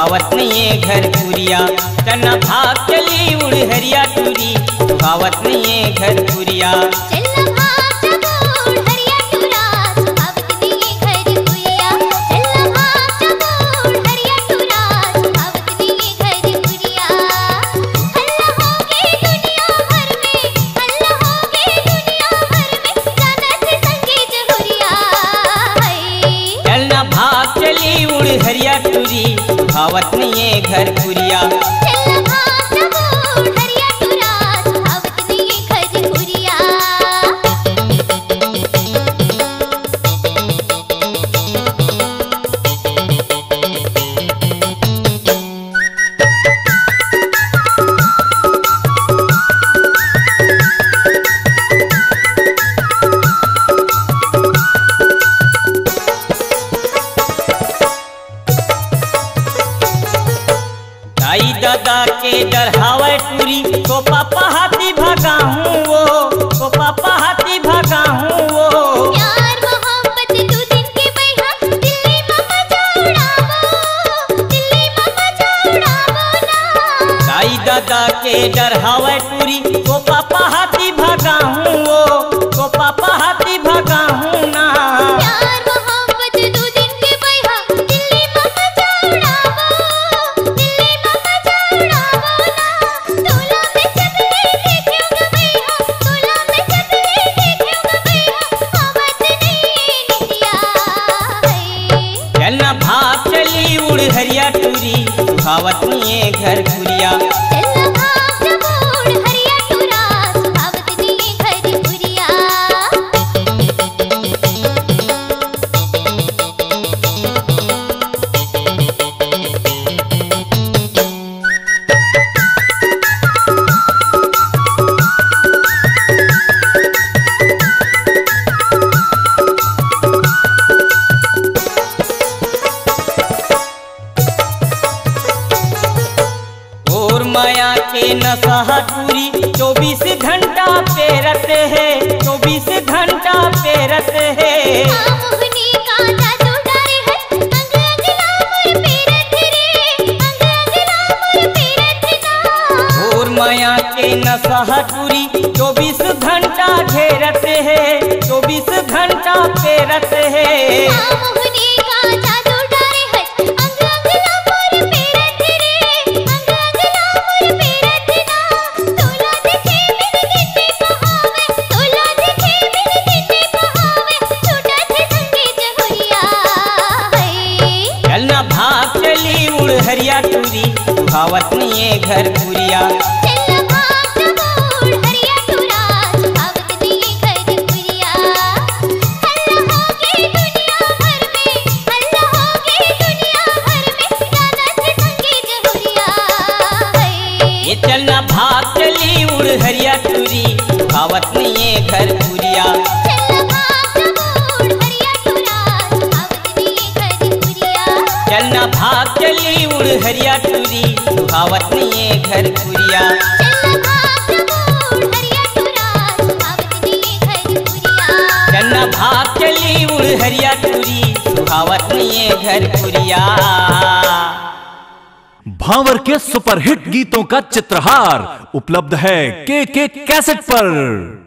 भावत नहीं है घर पुरिया। चलना भाग चली उड़ हरिया टूरी, भावत नहीं है घर पुरिया। हरिया टूरी भावत नहीं है घर पुरिया। दादा के डर हवाई टूरी तो पापा हाथी भागा हूँ वो, तो पापा हाथी भागा हूँ वो। यार मोहब्बत दो दिन के बैठा दिल्ली मामा जाऊड़ावो, दिल्ली मामा जाऊड़ावो ना। दाई दादा के डर हवाई टूरी तो पापा हाथी भागा हूँ वो, तो पापा हाथी भागा हूँ ना। भाग चली उड़ हरिया टूरी भावत नहीं है घर पुरिया। माया के नशा टूरी 24 घंटा पे रहते हैं, 24 घंटा पे रहते हैं। और माया के नशा टूरी 24 घंटा घेरते हैं, 24 घंटा पे रहते हैं। भाग चली उड़ हरिया टूरी भावत नहीं है घर पुरिया। ये चलना भाग चली उड़ हरिया टूरी भावत नहीं है घर पुरिया। चलना भाग चली उड़ हरिया टूरी भावत नहीं है घर पुरिया। चलना भाग चली उड़ हरिया टूरी भावत नहीं है घर पुरिया। भावर के सुपरहिट गीतों का चित्रहार उपलब्ध है के कैसेट पर।